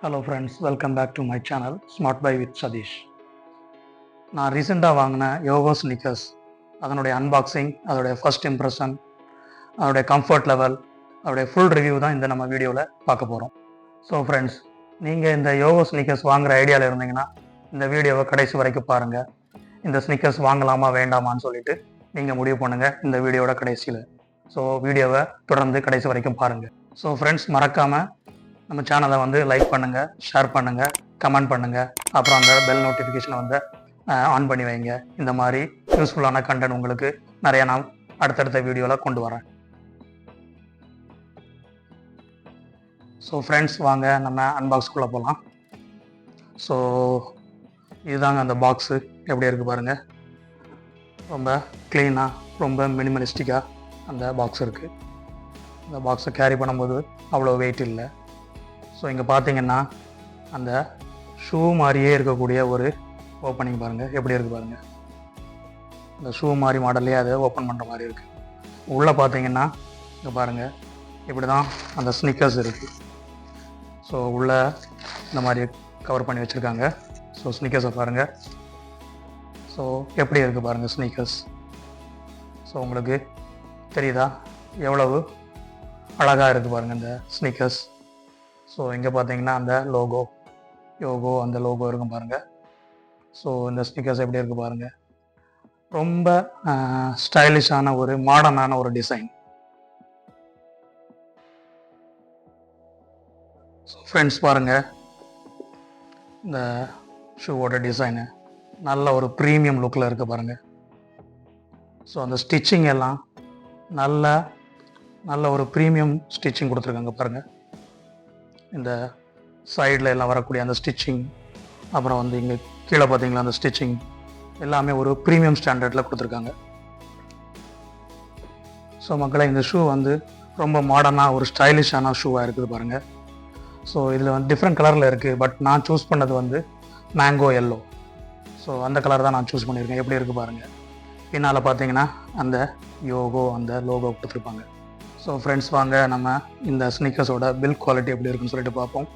Hello friends, welcome back to my channel Smart Buy with Sadish. நான் ரீசெண்டாக வாங்கின யோகோ Snickers அதனுடைய அன்பாக்சிங், அதோடைய ஃபர்ஸ்ட் இம்ப்ரெஷன், அதோடைய கம்ஃபர்ட் லெவல், அதோடைய ஃபுல் ரிவ்யூ தான் இந்த நம்ம வீடியோவில் பார்க்க போகிறோம். ஸோ ஃப்ரெண்ட்ஸ், நீங்கள் இந்த யோகோ ஸ்னிக்கர்ஸ் வாங்குகிற ஐடியாவில் இருந்தீங்கன்னா இந்த வீடியோவை கடைசி வரைக்கும் பாருங்கள். இந்த ஸ்னிக்கர்ஸ் வாங்கலாமா வேண்டாமான்னு சொல்லிட்டு நீங்கள் முடிவு பண்ணுங்கள் இந்த வீடியோட கடைசியில். ஸோ வீடியோவை தொடர்ந்து கடைசி வரைக்கும் பாருங்கள். ஸோ ஃப்ரெண்ட்ஸ், மறக்காமல் நம்ம சேனலை வந்து லைக் பண்ணுங்கள், ஷேர் பண்ணுங்கள், கமெண்ட் பண்ணுங்கள், அப்புறம் அந்த பெல் நோட்டிஃபிகேஷனை வந்து ஆன் பண்ணி வைங்க. இந்த மாதிரி யூஸ்ஃபுல்லான கண்டென்ட் உங்களுக்கு நிறையா நான் அடுத்தடுத்த வீடியோவில் கொண்டு வரேன். ஸோ ஃப்ரெண்ட்ஸ், வாங்க நம்ம அன்பாக்ஸ்குள்ளே போகலாம். ஸோ இதுதாங்க அந்த பாக்ஸு. எப்படி இருக்குது பாருங்கள். ரொம்ப க்ளீனாக, ரொம்ப மினிமலிஸ்டிக்காக அந்த பாக்ஸ் இருக்குது. இந்த பாக்ஸை கேரி பண்ணும்போது அவ்வளோ வெயிட் இல்லை. ஸோ இங்கே பார்த்தீங்கன்னா அந்த ஷூ மாதிரியே இருக்கக்கூடிய ஒரு ஓப்பனிங் பாருங்கள், எப்படி இருக்குது பாருங்கள். இந்த ஷூ மாதிரி மாடல்லே அதை ஓப்பன் பண்ணுற மாதிரி இருக்குது. உள்ளே பார்த்தீங்கன்னா இங்கே பாருங்கள், இப்படி தான் அந்த ஸ்னிக்கர்ஸ் இருக்குது. ஸோ உள்ளே இந்த மாதிரி கவர் பண்ணி வச்சுருக்காங்க. ஸோ ஸ்னிக்கர்ஸை பாருங்கள். ஸோ எப்படி இருக்குது பாருங்கள் ஸ்னிக்கர்ஸ். ஸோ உங்களுக்கு தெரியுதா எவ்வளவு அழகாக இருக்குது பாருங்கள் இந்த ஸ்னிக்கர்ஸ். ஸோ இங்கே பார்த்தீங்கன்னா அந்த யோகோ அந்த லோகோ இருக்கும் பாருங்கள். ஸோ இந்த ஸ்னிக்கர்ஸ் எப்படி இருக்குது பாருங்கள். ரொம்ப ஸ்டைலிஷான ஒரு மாடர்னான ஒரு டிசைன். ஸோ ஃப்ரெண்ட்ஸ் பாருங்கள், இந்த ஷூவோட டிசைனு நல்ல ஒரு ப்ரீமியம் லுக்கில் இருக்குது பாருங்கள். ஸோ அந்த ஸ்டிச்சிங் எல்லாம் நல்ல ஒரு ப்ரீமியம் ஸ்டிச்சிங் கொடுத்துருக்காங்க பாருங்கள். இந்த சைடில் எல்லாம் வரக்கூடிய அந்த ஸ்டிச்சிங், அப்புறம் வந்து இங்கே கீழே பார்த்தீங்களா அந்த ஸ்டிச்சிங் எல்லாமே ஒரு ப்ரீமியம் ஸ்டாண்டர்டில் கொடுத்துருக்காங்க. ஸோ மக்களை, இந்த ஷூ வந்து ரொம்ப மாடர்னாக ஒரு ஸ்டைலிஷான ஷூவாக இருக்குது பாருங்கள். ஸோ இதில் வந்து டிஃப்ரெண்ட் கலரில் இருக்குது. பட் நான் சூஸ் பண்ணது வந்து மேங்கோ எல்லோ. ஸோ அந்த கலர் தான் நான் சூஸ் பண்ணியிருக்கேன். எப்படி இருக்குது பாருங்கள். பின்னால் பார்த்தீங்கன்னா அந்த யோகோ அந்த லோகோ கொடுத்துருப்பாங்க. ஸோ ஃப்ரெண்ட்ஸ், வாங்க நம்ம இந்த ஸ்னிக்கர்ஸோட பில்ட் குவாலிட்டி எப்படி இருக்குன்னு சொல்லிட்டு பார்ப்போம்.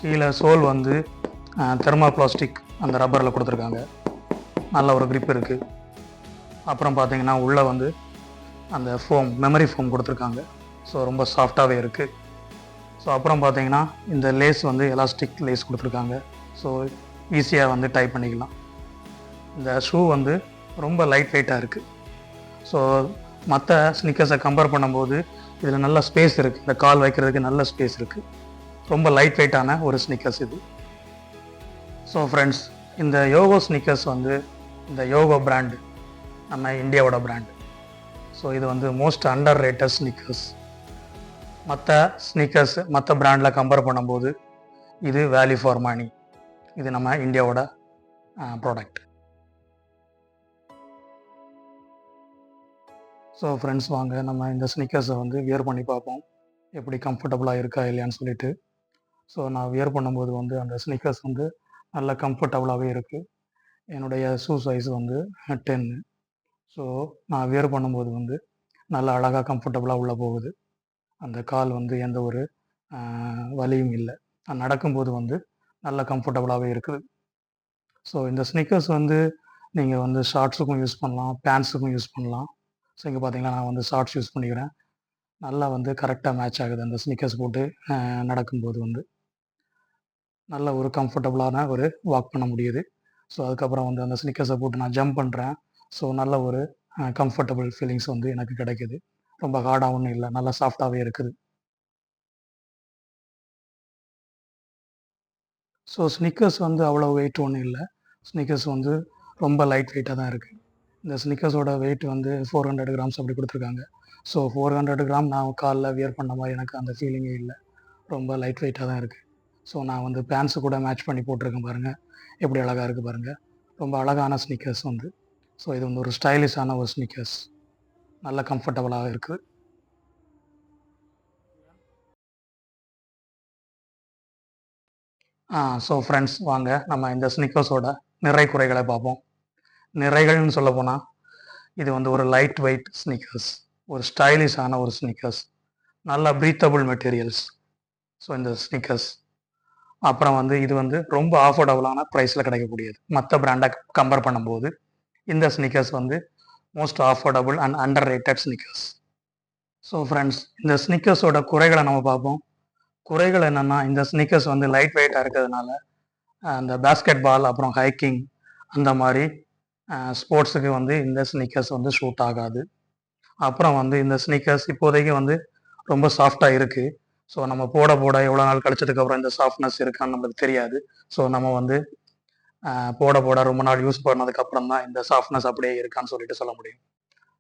கீழே சோல் வந்து தெர்மல் பிளாஸ்டிக் அந்த ரப்பரில் கொடுத்துருக்காங்க. நல்ல ஒரு grip இருக்குது. அப்புறம் பார்த்தீங்கன்னா உள்ளே வந்து அந்த மெமரி ஃபோம் கொடுத்துருக்காங்க. ஸோ ரொம்ப சாஃப்டாகவே இருக்குது. ஸோ அப்புறம் பார்த்தீங்கன்னா இந்த லேஸ் வந்து எலாஸ்டிக் லேஸ் கொடுத்துருக்காங்க. ஸோ ஈஸியாக வந்து டைப் பண்ணிக்கலாம். இந்த ஷூ வந்து ரொம்ப லைட் வெயிட்டாக இருக்குது. ஸோ மற்ற ஸ்னிக்கர்ஸை கம்பேர் பண்ணும்போது இதில் நல்ல ஸ்பேஸ் இருக்குது. இந்த கால் வைக்கிறதுக்கு நல்ல ஸ்பேஸ் இருக்குது. ரொம்ப லைட் வெயிட்டான ஒரு ஸ்னிக்கர்ஸ் இது. ஸோ ஃப்ரெண்ட்ஸ், இந்த யோகோ ஸ்னிக்கர்ஸ் வந்து இந்த யோகோ பிராண்டு நம்ம இந்தியாவோட பிராண்டு. ஸோ இது வந்து மோஸ்ட் அண்டர் ரேட்டட் ஸ்னிக்கர்ஸ். மற்ற ஸ்னிக்கர்ஸ் மற்ற பிராண்டில் கம்பேர் பண்ணும்போது இது வேல்யூ ஃபார் மணி. இது நம்ம இந்தியாவோட ப்ராடக்ட். ஸோ ஃப்ரெண்ட்ஸ், வாங்க நம்ம இந்த ஸ்னிக்கர்ஸை வந்து வியர் பண்ணி பார்ப்போம், எப்படி கம்ஃபர்டபுளாக இருக்கா இல்லையான்னு சொல்லிட்டு. ஸோ நான் வியர் பண்ணும்போது வந்து அந்த ஸ்னிக்கர்ஸ் வந்து நல்ல கம்ஃபர்டபுளாகவே இருக்குது. என்னுடைய ஷூ சைஸ் வந்து 10. ஸோ நான் வியர் பண்ணும்போது வந்து நல்ல அழகாக கம்ஃபர்டபுளாக உள்ளே போகுது. அந்த கால் வந்து எந்த ஒரு வலியும் இல்லை. நான் நடக்கும்போது வந்து நல்ல கம்ஃபர்டபுளாகவே இருக்குது. ஸோ இந்த ஸ்னிக்கர்ஸ் வந்து நீங்கள் வந்து ஷார்ட்ஸுக்கும் யூஸ் பண்ணலாம், பேண்ட்ஸுக்கும் யூஸ் பண்ணலாம். ஸோ இங்கே பார்த்தீங்கன்னா நான் வந்து ஷார்ட்ஸ் யூஸ் பண்ணிக்கிறேன். நல்லா வந்து கரெக்டாக மேட்ச் ஆகுது. அந்த ஸ்னிக்கர்ஸ் போட்டு நடக்கும்போது வந்து நல்ல ஒரு கம்ஃபர்டபுளான ஒரு வாக் பண்ண முடியுது. ஸோ அதுக்கப்புறம் வந்து அந்த ஸ்னிக்கர்ஸை போட்டு நான் ஜம்ப் பண்ணுறேன். ஸோ நல்ல ஒரு கம்ஃபர்டபுள் ஃபீலிங்ஸ் வந்து எனக்கு கிடைக்குது. ரொம்ப ஹார்டாக ஒன்றும் இல்லை, நல்லா சாஃப்டாகவே இருக்குது. ஸோ ஸ்னிக்கர்ஸ் வந்து அவ்வளோ வெயிட் ஒன்றும் இல்லை. ஸ்னிக்கர்ஸ் வந்து ரொம்ப லைட் வெயிட்டாக தான் இருக்குது. இந்த ஸ்னிக்கர்ஸோட வெயிட் வந்து 400 கிராம்ஸ் அப்படி கொடுத்துருக்காங்க. ஸோ 400 கிராம் நான் காலில் வியர் பண்ண மாதிரி எனக்கு அந்த ஃபீலிங்கே இல்லை. ரொம்ப லைட் வெயிட்டாக தான் இருக்குது. ஸோ நான் வந்து பேண்ட்ஸு கூட மேட்ச் பண்ணி போட்டிருக்கேன் பாருங்கள், எப்படி அழகாக இருக்குது பாருங்கள். ரொம்ப அழகான ஸ்னிக்கர்ஸ் வந்து. ஸோ இது வந்து ஒரு ஸ்டைலிஷான ஒரு ஸ்னிக்கர்ஸ், நல்ல கம்ஃபர்டபுளாக இருக்குது. ஸோ ஃப்ரெண்ட்ஸ், வாங்க நம்ம இந்த ஸ்னிக்கர்ஸோட நிறை குறைகளை பார்ப்போம். நிறைகள்னு சொல்ல போனால் இது வந்து ஒரு லைட் வெயிட் ஸ்னிக்கர்ஸ், ஒரு ஸ்டைலிஷான ஒரு ஸ்னிக்கர்ஸ், நல்ல ப்ரீத்தபிள் மெட்டீரியல்ஸ். ஸோ இந்த ஸ்னிக்கர்ஸ் அப்புறம் வந்து இது வந்து ரொம்ப அஃபோர்டபுளான ப்ரைஸில் கிடைக்கக்கூடியது. மற்ற பிராண்டை கம்பேர் பண்ணும்போது இந்த ஸ்னிக்கர்ஸ் வந்து most affordable and under rated Snickers. So friends, இந்த ஸ்னிக்கர்ஸோட குறைகளை நம்ம பார்ப்போம். குறைகள் என்னென்னா, இந்த ஸ்னிக்கர்ஸ் வந்து லைட் வெயிட்டாக இருக்கிறதுனால அந்த பேஸ்கெட் பால் அப்புறம் ஹைக்கிங் அந்த மாதிரி ஸ்போர்ட்ஸுக்கு வந்து இந்த ஸ்னிக்கர்ஸ் வந்து ஷூட் ஆகாது. அப்புறம் வந்து இந்த ஸ்னிக்கர்ஸ் இப்போதைக்கு வந்து ரொம்ப சாஃப்டாக இருக்குது. ஸோ நம்ம போட போட எவ்வளோ நாள் கழிச்சதுக்கப்புறம் இந்த சாஃப்ட்னஸ் இருக்கான்னு நம்மளுக்கு தெரியாது. ஸோ நம்ம வந்து போட போட ரொம்ப நாள் யூஸ் பண்ணதுக்கப்புறம் தான் இந்த சாஃப்ட்னஸ் அப்படியே இருக்கான்னு சொல்லிட்டு சொல்ல முடியும்.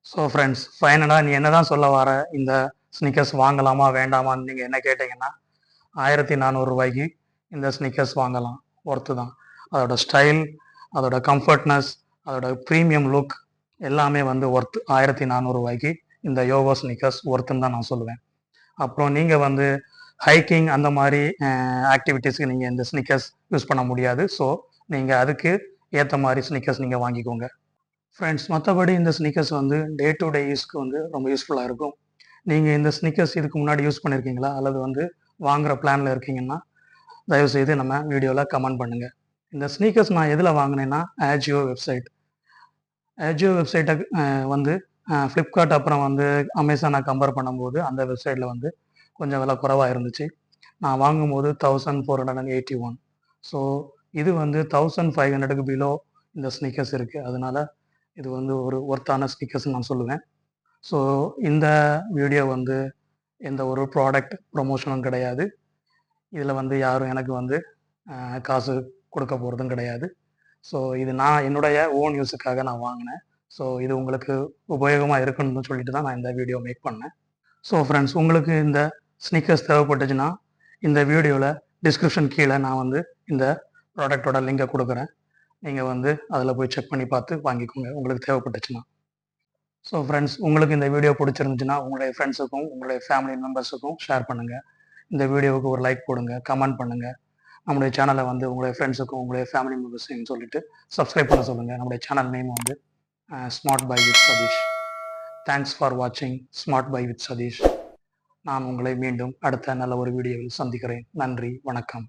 ஸோ ஃப்ரெண்ட்ஸ், ஃபைனலாக நீ என்ன தான் சொல்ல வர, இந்த ஸ்னிக்கர்ஸ் வாங்கலாமா வேண்டாமான்னு நீங்கள் என்ன கேட்டிங்கன்னா, 1400 ரூபாய்க்கு இந்த ஸ்னிக்கர்ஸ் வாங்கலாம். ஒர்த்து தான். அதோட ஸ்டைல், அதோட கம்ஃபர்ட்னஸ், அதோட ப்ரீமியம் லுக் எல்லாமே வந்து ஒர்த்து. 1400 ரூபாய்க்கு இந்த யோகோ ஸ்னிக்கர்ஸ் ஒர்த்துன்னு தான் நான் சொல்லுவேன். அப்புறம் நீங்கள் வந்து ஹைக்கிங் அந்த மாதிரி ஆக்டிவிட்டீஸ்க்கு நீங்கள் இந்த ஸ்னிக்கர்ஸ் யூஸ் பண்ண முடியாது. ஸோ நீங்கள் அதுக்கு ஏற்ற மாதிரி ஸ்னிக்கர்ஸ் நீங்கள் வாங்கிக்கோங்க ஃப்ரெண்ட்ஸ். மற்றபடி இந்த ஸ்னிக்கர்ஸ் வந்து டே டு டே யூஸ்க்கு வந்து ரொம்ப யூஸ்ஃபுல்லாக இருக்கும். நீங்கள் இந்த ஸ்னிக்கர்ஸ் இதுக்கு முன்னாடி யூஸ் பண்ணியிருக்கீங்களா, அல்லது வந்து வாங்குகிற பிளானில் இருக்கீங்கன்னா தயவுசெய்து நம்ம வீடியோவில் கமெண்ட் பண்ணுங்கள். இந்த ஸ்னீக்கர்ஸ் நான் எதில் வாங்கினேன்னா ஆஜியோ வெப்சைட். ஆஜியோ வெப்சைட்டை வந்து ஃப்ளிப்கார்ட் அப்புறம் வந்து அமேசானை கம்பேர் பண்ணும்போது அந்த வெப்சைட்டில் வந்து கொஞ்சம் விலை குறைவாக இருந்துச்சு. நான் வாங்கும்போது 1481. ஸோ இது வந்து 1500க்கு பிலோ இந்த ஸ்னீக்கர்ஸ் இருக்குது. அதனால இது வந்து ஒரு ஒர்த்தான ஸ்னீக்கர்ஸ்ன்னு நான் சொல்லுவேன். ஸோ இந்த வீடியோ வந்து எந்த ஒரு ப்ராடக்ட் ப்ரொமோஷனும் கிடையாது. இதில் வந்து யாரும் எனக்கு வந்து காசு கொடுக்க போகிறதும் கிடையாது. ஸோ இது நான் என்னுடைய ஓன் யூஸுக்காக நான் வாங்கினேன். ஸோ இது உங்களுக்கு உபயோகமாக இருக்குன்னு சொல்லிட்டு தான் நான் இந்த வீடியோ மேக் பண்ணேன். ஸோ ஃப்ரெண்ட்ஸ், உங்களுக்கு இந்த ஸ்னீக்கர்ஸ் தேவைப்பட்டுச்சுன்னா இந்த வீடியோவில் டிஸ்கிரிப்ஷன் கீழே நான் வந்து இந்த ப்ராடக்டோட லிங்கை கொடுக்குறேன். நீங்கள் வந்து அதில் போய் செக் பண்ணி பார்த்து வாங்கிக்கோங்க உங்களுக்கு தேவைப்பட்டுச்சுன்னா. ஸோ ஃப்ரெண்ட்ஸ், உங்களுக்கு இந்த வீடியோ பிடிச்சிருந்துச்சுன்னா உங்களுடைய ஃப்ரெண்ட்ஸுக்கும் உங்களுடைய ஃபேமிலி மெம்பர்ஸுக்கும் ஷேர் பண்ணுங்கள். இந்த வீடியோவுக்கு ஒரு லைக் போடுங்க, கமெண்ட் பண்ணுங்கள். நம்முடைய சேனலை வந்து உங்களுடைய ஃப்ரெண்ட்ஸுக்கும் உங்களுடைய ஃபேமிலி மெம்பர்ஸையும் சொல்லிட்டு சப்ஸ்கிரைப் பண்ண சொல்லுங்கள். நம்முடைய சேனல் நேம் வந்து smart buy with Sathish. Thanks for வாட்சிங் ஸ்மார்ட் பை வித் சதீஷ். நான் உங்களை மீண்டும் அடுத்த நல்ல ஒரு வீடியோவில் சந்திக்கிறேன். நன்றி, வணக்கம்.